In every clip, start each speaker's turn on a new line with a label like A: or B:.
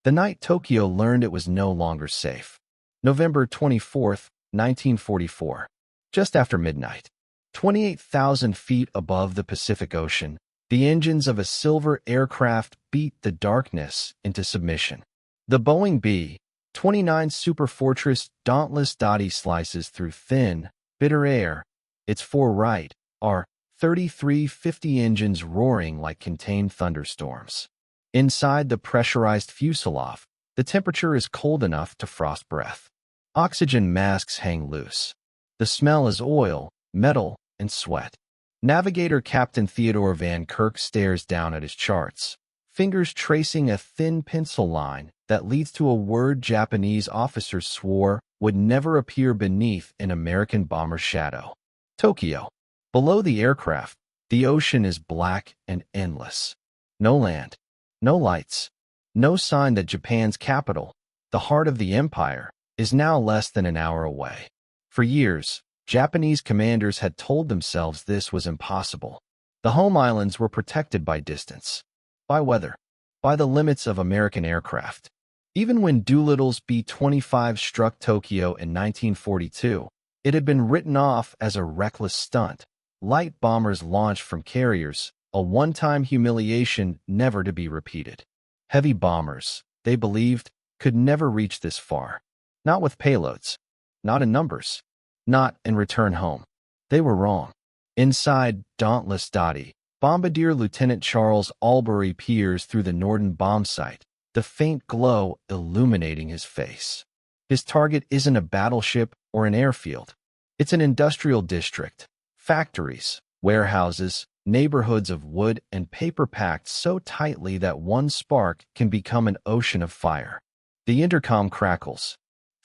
A: The night Tokyo learned it was no longer safe. November 24th, 1944. Just after midnight. 28,000 feet above the Pacific Ocean, the engines of a silver aircraft beat the darkness into submission. The Boeing B-29 Superfortress dauntless dotty slices through thin, bitter air. Its four right are 3350 engines roaring like contained thunderstorms. Inside the pressurized fuselage, the temperature is cold enough to frost breath. Oxygen masks hang loose. The smell is oil, metal, and sweat. Navigator Captain Theodore Van Kirk stares down at his charts, fingers tracing a thin pencil line that leads to a word Japanese officers swore would never appear beneath an American bomber's shadow. Tokyo. Below the aircraft, the ocean is black and endless. No land, no lights, no sign that Japan's capital, the heart of the empire, is now less than an hour away. For years, Japanese commanders had told themselves this was impossible. The home islands were protected by distance, by weather, by the limits of American aircraft. Even when Doolittle's B-25 struck Tokyo in 1942, it had been written off as a reckless stunt. Light bombers launched from carriers, a one-time humiliation never to be repeated. Heavy bombers, they believed, could never reach this far. Not with payloads, not in numbers, not and return home. They were wrong. Inside dauntless Dottie, Bombardier Lieutenant Charles Albury peers through the Norden bomb sight, the faint glow illuminating his face. His target isn't a battleship or an airfield. It's an industrial district, factories, warehouses, neighborhoods of wood and paper packed so tightly that one spark can become an ocean of fire. The intercom crackles.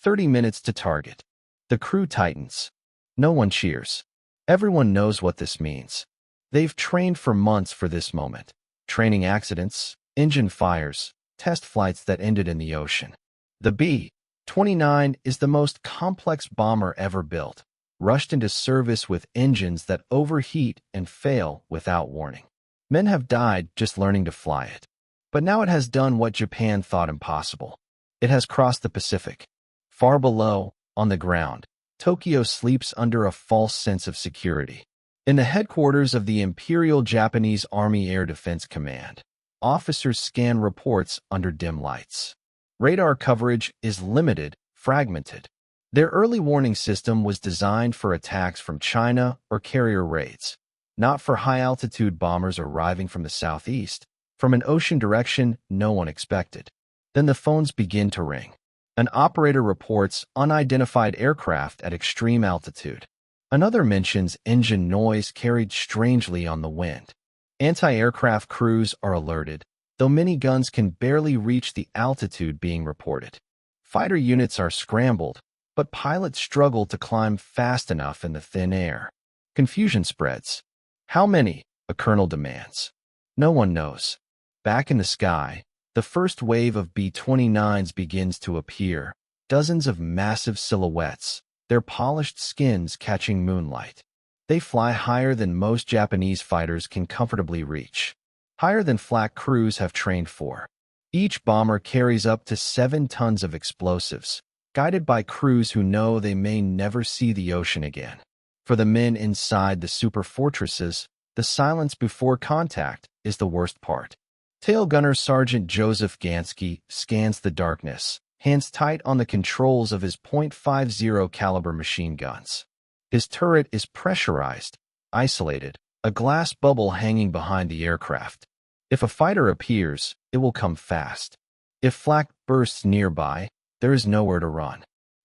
A: 30 minutes to target. The crew tightens. No one cheers. Everyone knows what this means. They've trained for months for this moment. Training accidents, engine fires, test flights that ended in the ocean. The B-29 is the most complex bomber ever built, rushed into service with engines that overheat and fail without warning. Men have died just learning to fly it. But now it has done what Japan thought impossible. It has crossed the Pacific. Far below, on the ground, Tokyo sleeps under a false sense of security. In the headquarters of the Imperial Japanese Army Air Defense Command, officers scan reports under dim lights. Radar coverage is limited, fragmented. Their early warning system was designed for attacks from China or carrier raids, not for high-altitude bombers arriving from the southeast, from an ocean direction no one expected. Then the phones begin to ring. An operator reports unidentified aircraft at extreme altitude. Another mentions engine noise carried strangely on the wind. Anti-aircraft crews are alerted, though many guns can barely reach the altitude being reported. Fighter units are scrambled, but pilots struggle to climb fast enough in the thin air. Confusion spreads. How many? A colonel demands. No one knows. Back in the sky, the first wave of B-29s begins to appear, dozens of massive silhouettes, their polished skins catching moonlight. They fly higher than most Japanese fighters can comfortably reach, higher than flak crews have trained for. Each bomber carries up to 7 tons of explosives, guided by crews who know they may never see the ocean again. For the men inside the superfortresses, the silence before contact is the worst part. Tail Gunner Sergeant Joseph Gansky scans the darkness, hands tight on the controls of his .50 caliber machine guns. His turret is pressurized, isolated, a glass bubble hanging behind the aircraft. If a fighter appears, it will come fast. If flak bursts nearby, there is nowhere to run.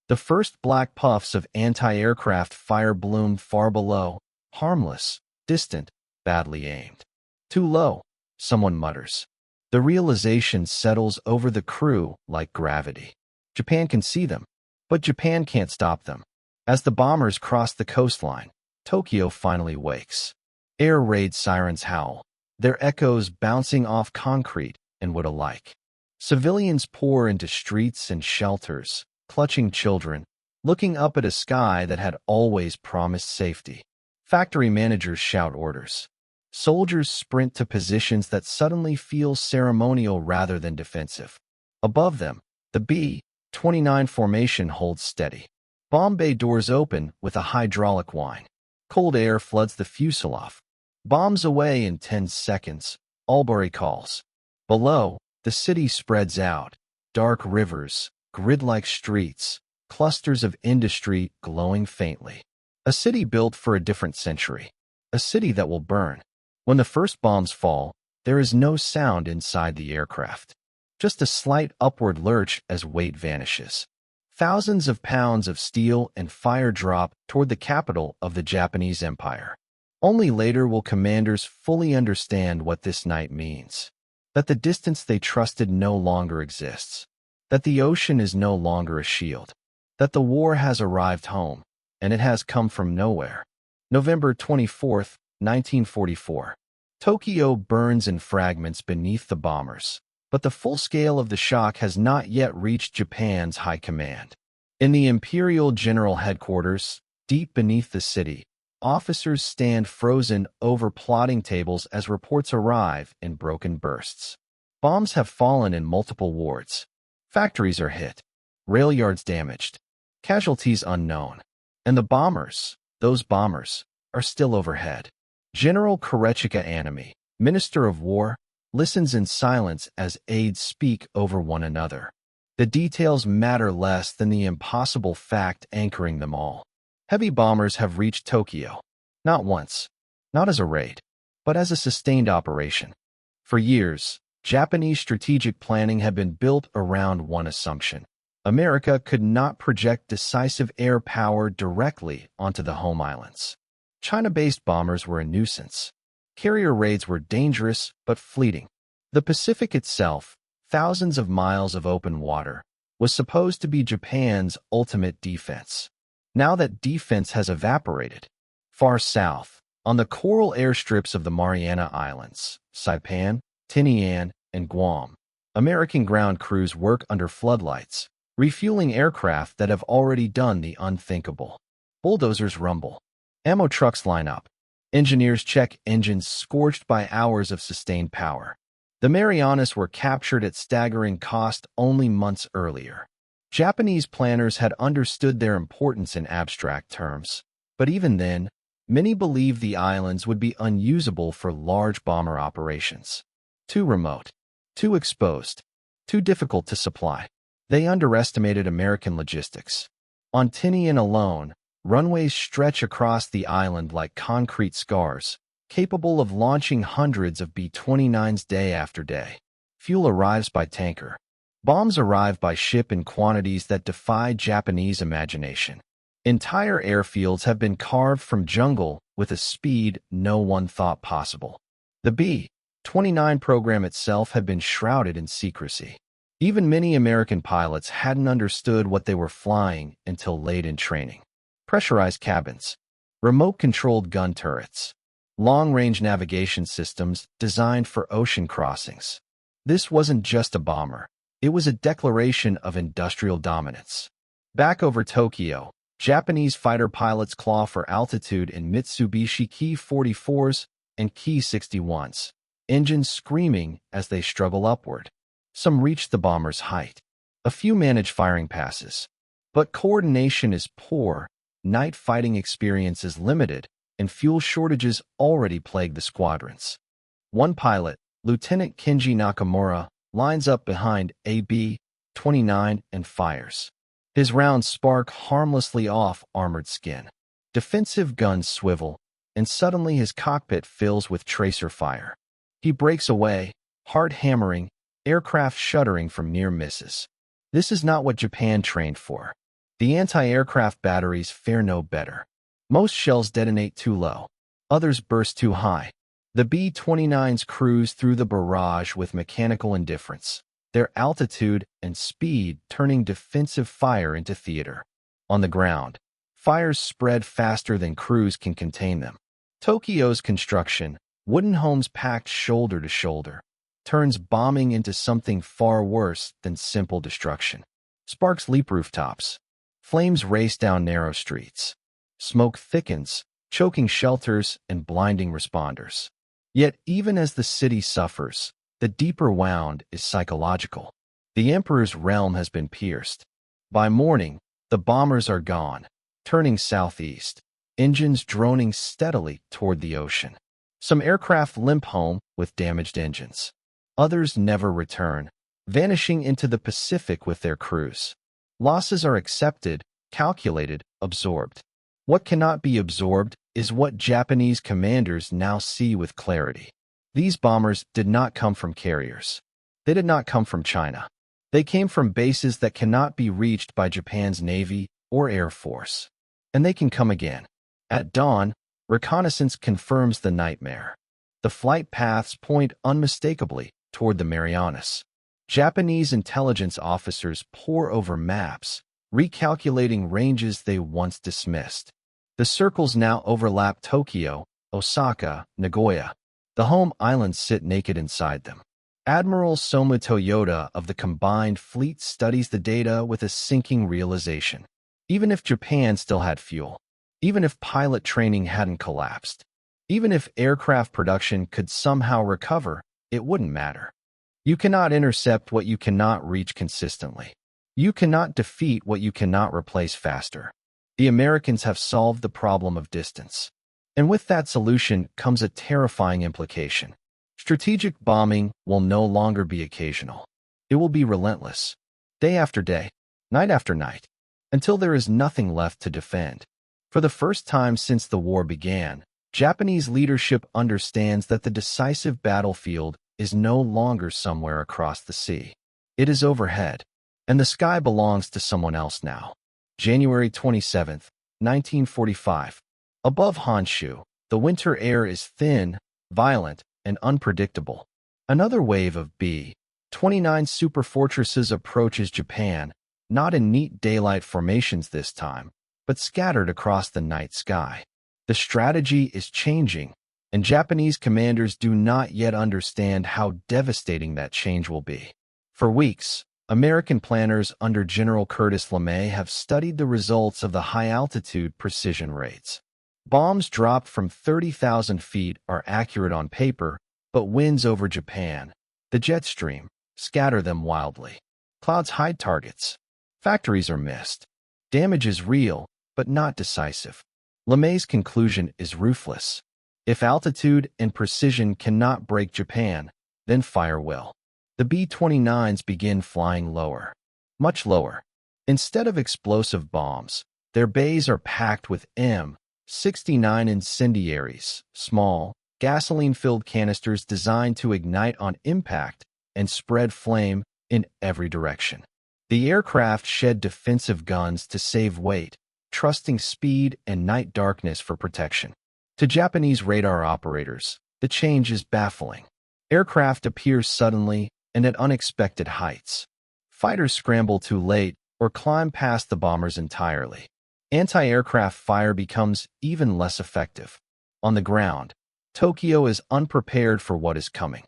A: The first black puffs of anti-aircraft fire bloom far below, harmless, distant, badly aimed. Too low, someone mutters. The realization settles over the crew like gravity. Japan can see them, but Japan can't stop them. As the bombers cross the coastline, Tokyo finally wakes. Air raid sirens howl, their echoes bouncing off concrete and wood alike. Civilians pour into streets and shelters, clutching children, looking up at a sky that had always promised safety. Factory managers shout orders. Soldiers sprint to positions that suddenly feel ceremonial rather than defensive. Above them, the B-29 formation holds steady. Bomb bay doors open with a hydraulic whine. Cold air floods the fuselage. Bombs away in 10 seconds, Albury calls. Below, the city spreads out. Dark rivers, grid-like streets, clusters of industry glowing faintly. A city built for a different century. A city that will burn. When the first bombs fall, there is no sound inside the aircraft. Just a slight upward lurch as weight vanishes. Thousands of pounds of steel and fire drop toward the capital of the Japanese Empire. Only later will commanders fully understand what this night means. That the distance they trusted no longer exists. That the ocean is no longer a shield. That the war has arrived home, and it has come from nowhere. November 24, 1944. Tokyo burns in fragments beneath the bombers, but the full scale of the shock has not yet reached Japan's high command. In the Imperial General Headquarters, deep beneath the city, officers stand frozen over plotting tables as reports arrive in broken bursts. Bombs have fallen in multiple wards. Factories are hit. Rail yards damaged. Casualties unknown. And the bombers, those bombers, are still overhead. General Korechika Anami, Minister of War, listens in silence as aides speak over one another. The details matter less than the impossible fact anchoring them all. Heavy bombers have reached Tokyo. Not once, not as a raid, but as a sustained operation. For years, Japanese strategic planning had been built around one assumption. America could not project decisive air power directly onto the home islands. China-based bombers were a nuisance. Carrier raids were dangerous but fleeting. The Pacific itself, thousands of miles of open water, was supposed to be Japan's ultimate defense. Now that defense has evaporated. Far south, on the coral airstrips of the Mariana Islands, Saipan, Tinian, and Guam, American ground crews work under floodlights, refueling aircraft that have already done the unthinkable. Bulldozers rumble. Ammo trucks line up. Engineers check engines scorched by hours of sustained power. The Marianas were captured at staggering cost only months earlier. Japanese planners had understood their importance in abstract terms, but even then, many believed the islands would be unusable for large bomber operations. Too remote, too exposed, too difficult to supply. They underestimated American logistics. On Tinian alone, runways stretch across the island like concrete scars, capable of launching hundreds of B-29s day after day. Fuel arrives by tanker. Bombs arrive by ship in quantities that defy Japanese imagination. Entire airfields have been carved from jungle with a speed no one thought possible. The B-29 program itself had been shrouded in secrecy. Even many American pilots hadn't understood what they were flying until late in training. Pressurized cabins, remote-controlled gun turrets, long-range navigation systems designed for ocean crossings. This wasn't just a bomber. It was a declaration of industrial dominance. Back over Tokyo, Japanese fighter pilots claw for altitude in Mitsubishi Ki-44s and Ki-61s, engines screaming as they struggle upward. Some reach the bomber's height. A few manage firing passes. But coordination is poor, night fighting experience is limited, and fuel shortages already plague the squadrons. One pilot, Lieutenant Kenji Nakamura, lines up behind a B-29 and fires. His rounds spark harmlessly off armored skin. Defensive guns swivel, and suddenly his cockpit fills with tracer fire. He breaks away, heart hammering, aircraft shuddering from near misses. This is not what Japan trained for. The anti-aircraft batteries fare no better. Most shells detonate too low. Others burst too high. The B-29s cruise through the barrage with mechanical indifference, their altitude and speed turning defensive fire into theater. On the ground, fires spread faster than crews can contain them. Tokyo's construction, wooden homes packed shoulder to shoulder, turns bombing into something far worse than simple destruction. Sparks leap rooftops. Flames race down narrow streets. Smoke thickens, choking shelters and blinding responders. Yet even as the city suffers, the deeper wound is psychological. The emperor's realm has been pierced. By morning, the bombers are gone, turning southeast, engines droning steadily toward the ocean. Some aircraft limp home with damaged engines. Others never return, vanishing into the Pacific with their crews. Losses are accepted, calculated, absorbed. What cannot be absorbed is what Japanese commanders now see with clarity. These bombers did not come from carriers. They did not come from China. They came from bases that cannot be reached by Japan's Navy or Air Force. And they can come again. At dawn, reconnaissance confirms the nightmare. The flight paths point unmistakably toward the Marianas. Japanese intelligence officers pore over maps, recalculating ranges they once dismissed. The circles now overlap Tokyo, Osaka, Nagoya. The home islands sit naked inside them. Admiral Soma Toyota of the combined fleet studies the data with a sinking realization. Even if Japan still had fuel, even if pilot training hadn't collapsed, even if aircraft production could somehow recover, it wouldn't matter. You cannot intercept what you cannot reach consistently. You cannot defeat what you cannot replace faster. The Americans have solved the problem of distance. And with that solution comes a terrifying implication. Strategic bombing will no longer be occasional. It will be relentless, day after day, night after night, until there is nothing left to defend. For the first time since the war began, Japanese leadership understands that the decisive battlefield is no longer somewhere across the sea. It is overhead, and the sky belongs to someone else now. January 27, 1945. Above Honshu, the winter air is thin, violent, and unpredictable. Another wave of B-29 Superfortresses approaches Japan, not in neat daylight formations this time, but scattered across the night sky. The strategy is changing, and Japanese commanders do not yet understand how devastating that change will be. For weeks, American planners under General Curtis LeMay have studied the results of the high-altitude precision raids. Bombs dropped from 30,000 feet are accurate on paper, but winds over Japan, the jet stream, scatter them wildly. Clouds hide targets. Factories are missed. Damage is real, but not decisive. LeMay's conclusion is ruthless. If altitude and precision cannot break Japan, then fire will. The B-29s begin flying lower, much lower. Instead of explosive bombs, their bays are packed with M69 incendiaries, small, gasoline-filled canisters designed to ignite on impact and spread flame in every direction. The aircraft shed defensive guns to save weight, trusting speed and night darkness for protection. To Japanese radar operators, the change is baffling. Aircraft appear suddenly and at unexpected heights. Fighters scramble too late or climb past the bombers entirely. Anti-aircraft fire becomes even less effective. On the ground, Tokyo is unprepared for what is coming.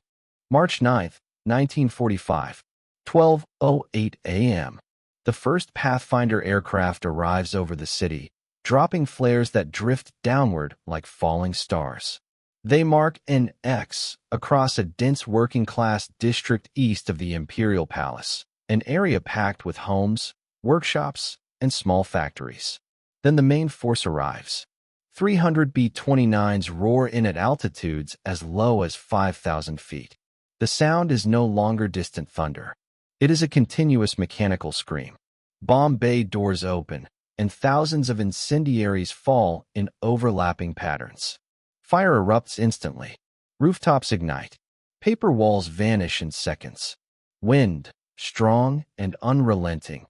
A: March 9, 1945, 12:08 a.m. The first Pathfinder aircraft arrives over the city, dropping flares that drift downward like falling stars. They mark an X across a dense working-class district east of the Imperial Palace, an area packed with homes, workshops, and small factories. Then the main force arrives. 300 B-29s roar in at altitudes as low as 5,000 feet. The sound is no longer distant thunder. It is a continuous mechanical scream. Bomb bay doors open, and thousands of incendiaries fall in overlapping patterns. Fire erupts instantly. Rooftops ignite. Paper walls vanish in seconds. Wind, strong and unrelenting,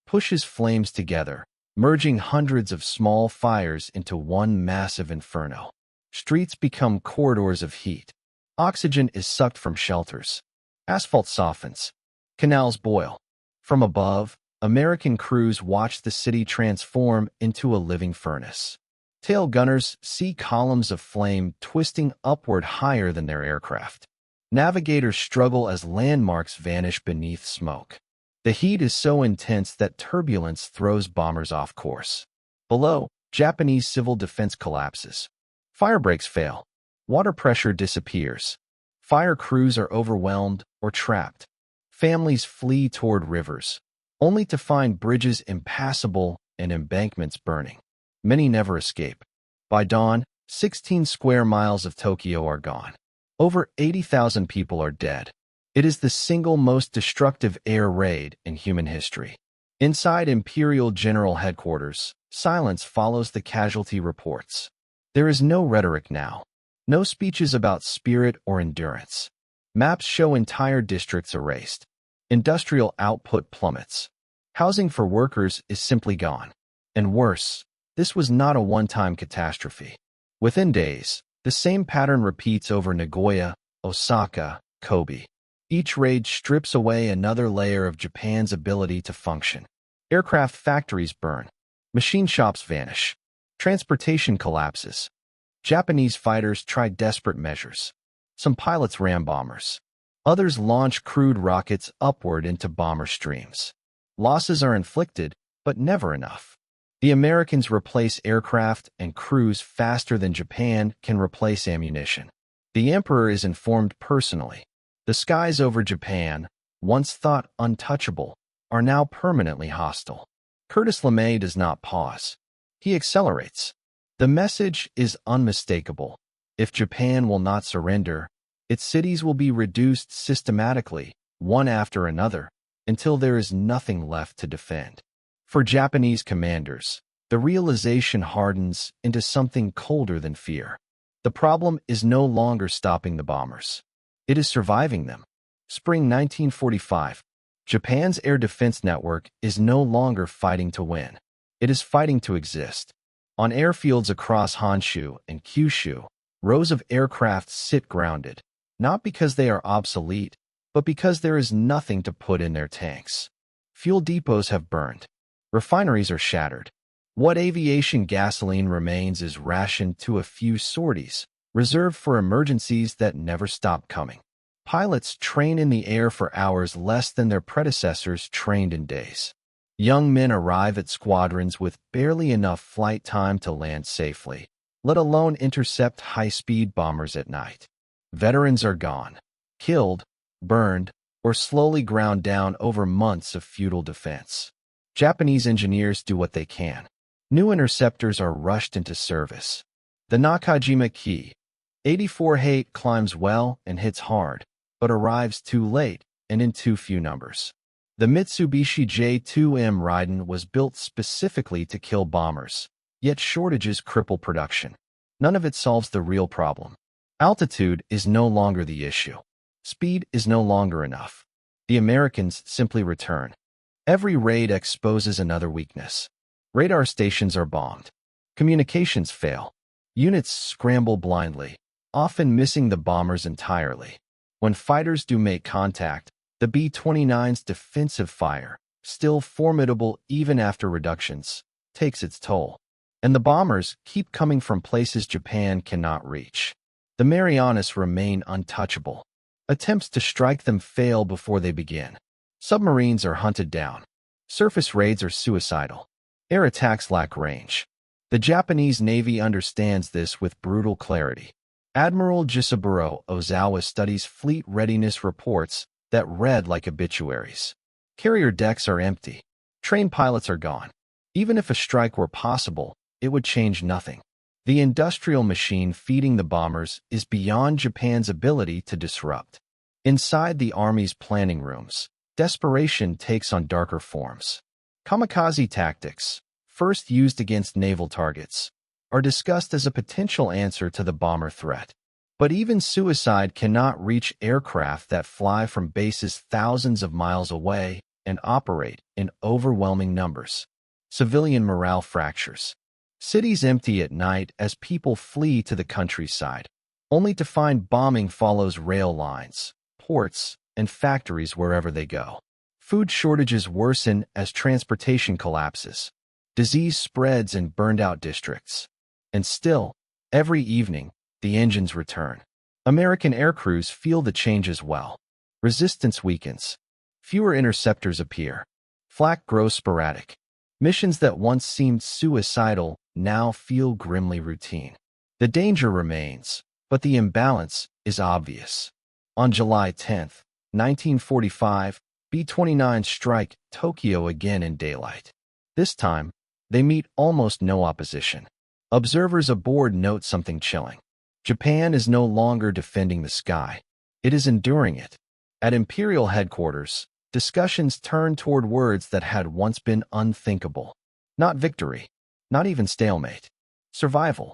A: pushes flames together, merging hundreds of small fires into one massive inferno. Streets become corridors of heat. Oxygen is sucked from shelters. Asphalt softens. Canals boil. From above, American crews watch the city transform into a living furnace. Tail gunners see columns of flame twisting upward higher than their aircraft. Navigators struggle as landmarks vanish beneath smoke. The heat is so intense that turbulence throws bombers off course. Below, Japanese civil defense collapses. Fire breaks fail. Water pressure disappears. Fire crews are overwhelmed or trapped. Families flee toward rivers, only to find bridges impassable and embankments burning. Many never escape. By dawn, 16 square miles of Tokyo are gone. Over 80,000 people are dead. It is the single most destructive air raid in human history. Inside Imperial General Headquarters, silence follows the casualty reports. There is no rhetoric now. No speeches about spirit or endurance. Maps show entire districts erased. Industrial output plummets. Housing for workers is simply gone. And worse, this was not a one-time catastrophe. Within days, the same pattern repeats over Nagoya, Osaka, Kobe. Each raid strips away another layer of Japan's ability to function. Aircraft factories burn. Machine shops vanish. Transportation collapses. Japanese fighters try desperate measures. Some pilots ram bombers. Others launch crude rockets upward into bomber streams. Losses are inflicted, but never enough. The Americans replace aircraft and crews faster than Japan can replace ammunition. The Emperor is informed personally. The skies over Japan, once thought untouchable, are now permanently hostile. Curtis LeMay does not pause. He accelerates. The message is unmistakable. If Japan will not surrender, its cities will be reduced systematically, one after another, until there is nothing left to defend. For Japanese commanders, the realization hardens into something colder than fear. The problem is no longer stopping the bombers. It is surviving them. Spring 1945. Japan's air defense network is no longer fighting to win. It is fighting to exist. On airfields across Honshu and Kyushu, rows of aircraft sit grounded, not because they are obsolete, but because there is nothing to put in their tanks. Fuel depots have burned. Refineries are shattered. What aviation gasoline remains is rationed to a few sorties, reserved for emergencies that never stop coming. Pilots train in the air for hours less than their predecessors trained in days. Young men arrive at squadrons with barely enough flight time to land safely, let alone intercept high-speed bombers at night. Veterans are gone, killed, burned, or slowly ground down over months of futile defense. Japanese engineers do what they can. New interceptors are rushed into service. The Nakajima Ki 84 climbs well and hits hard, but arrives too late and in too few numbers. The Mitsubishi J2M Raiden was built specifically to kill bombers, yet shortages cripple production. None of it solves the real problem. Altitude is no longer the issue. Speed is no longer enough. The Americans simply return. Every raid exposes another weakness. Radar stations are bombed. Communications fail. Units scramble blindly, often missing the bombers entirely. When fighters do make contact, the B-29's defensive fire, still formidable even after reductions, takes its toll. And the bombers keep coming from places Japan cannot reach. The Marianas remain untouchable. Attempts to strike them fail before they begin. Submarines are hunted down. Surface raids are suicidal. Air attacks lack range. The Japanese Navy understands this with brutal clarity. Admiral Jisaburo Ozawa studies fleet readiness reports that read like obituaries. Carrier decks are empty. Trained pilots are gone. Even if a strike were possible, it would change nothing. The industrial machine feeding the bombers is beyond Japan's ability to disrupt. Inside the Army's planning rooms, desperation takes on darker forms. Kamikaze tactics, first used against naval targets, are discussed as a potential answer to the bomber threat. But even suicide cannot reach aircraft that fly from bases thousands of miles away and operate in overwhelming numbers. Civilian morale fractures. Cities empty at night as people flee to the countryside, only to find bombing follows rail lines, ports, and factories wherever they go. Food shortages worsen as transportation collapses. Disease spreads in burned-out districts. And still, every evening, the engines return. American aircrews feel the change as well. Resistance weakens. Fewer interceptors appear. Flak grows sporadic. Missions that once seemed suicidal now feel grimly routine. The danger remains, but the imbalance is obvious. On July 10, 1945, B-29s strike Tokyo again in daylight. This time, they meet almost no opposition. Observers aboard note something chilling. Japan is no longer defending the sky. It is enduring it. At Imperial headquarters, discussions turn toward words that had once been unthinkable. Not victory, not even stalemate. Survival.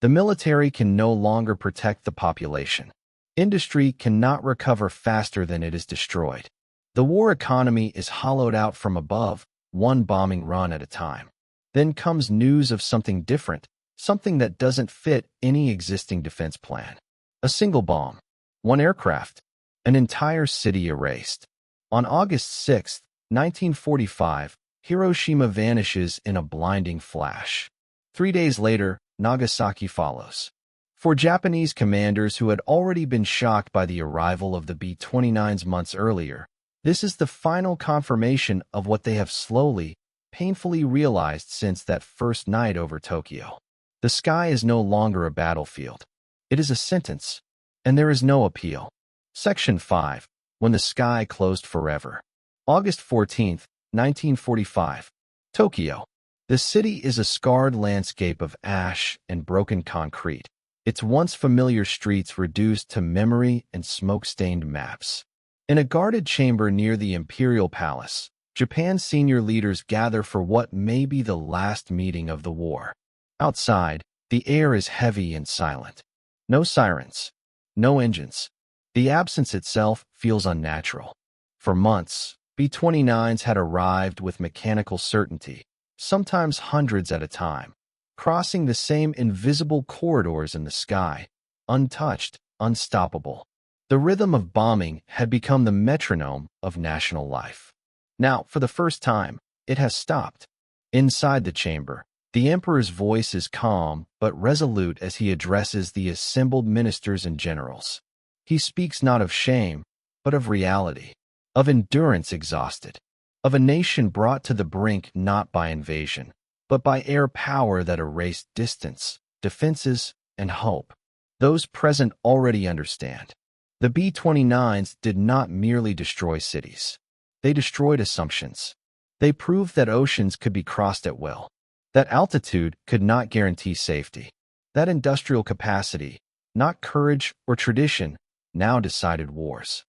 A: The military can no longer protect the population. Industry cannot recover faster than it is destroyed. The war economy is hollowed out from above, one bombing run at a time. Then comes news of something different, something that doesn't fit any existing defense plan. A single bomb, one aircraft, an entire city erased. On August 6, 1945, Hiroshima vanishes in a blinding flash. 3 days later, Nagasaki follows. For Japanese commanders who had already been shocked by the arrival of the B-29s months earlier, this is the final confirmation of what they have slowly, painfully realized since that first night over Tokyo. The sky is no longer a battlefield. It is a sentence, and there is no appeal. Section 5. When the sky closed forever. August 14, 1945. Tokyo. The city is a scarred landscape of ash and broken concrete, its once familiar streets reduced to memory and smoke-stained maps. In a guarded chamber near the Imperial Palace, Japan's senior leaders gather for what may be the last meeting of the war. Outside, the air is heavy and silent. No sirens, no engines. The absence itself feels unnatural. For months, B-29s had arrived with mechanical certainty, sometimes hundreds at a time, crossing the same invisible corridors in the sky, untouched, unstoppable. The rhythm of bombing had become the metronome of national life. Now, for the first time, it has stopped. Inside the chamber, the emperor's voice is calm but resolute as he addresses the assembled ministers and generals. He speaks not of shame, but of reality, of endurance exhausted, of a nation brought to the brink not by invasion, but by air power that erased distance, defenses, and hope. Those present already understand. The B-29s did not merely destroy cities. They destroyed assumptions. They proved that oceans could be crossed at will, that altitude could not guarantee safety, that industrial capacity, not courage or tradition, now decided wars.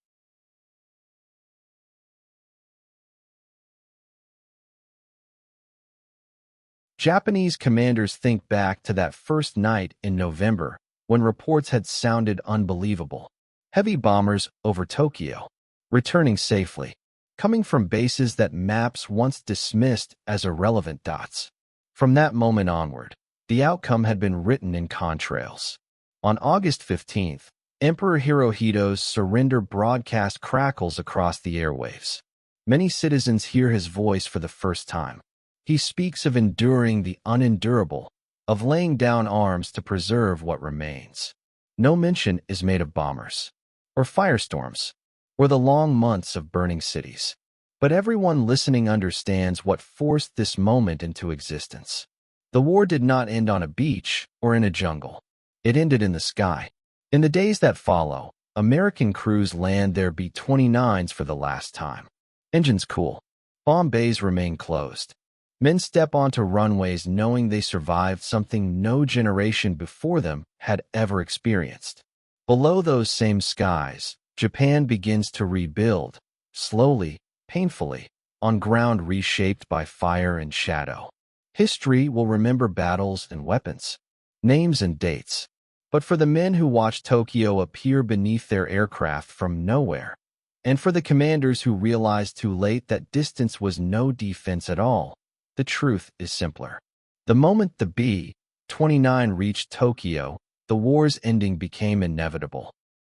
A: Japanese commanders think back to that first night in November when reports had sounded unbelievable. Heavy bombers over Tokyo, returning safely, coming from bases that maps once dismissed as irrelevant dots. From that moment onward, the outcome had been written in contrails. On August 15th, Emperor Hirohito's surrender broadcast crackles across the airwaves. Many citizens hear his voice for the first time. He speaks of enduring the unendurable, of laying down arms to preserve what remains. No mention is made of bombers, or firestorms, or the long months of burning cities. But everyone listening understands what forced this moment into existence. The war did not end on a beach or in a jungle. It ended in the sky. In the days that follow, American crews land their B-29s for the last time. Engines cool. Bomb bays remain closed. Men step onto runways knowing they survived something no generation before them had ever experienced. Below those same skies, Japan begins to rebuild, slowly, painfully, on ground reshaped by fire and shadow. History will remember battles and weapons, names and dates. But for the men who watched Tokyo appear beneath their aircraft from nowhere, and for the commanders who realized too late that distance was no defense at all, the truth is simpler. The moment the B-29 reached Tokyo, the war's ending became inevitable.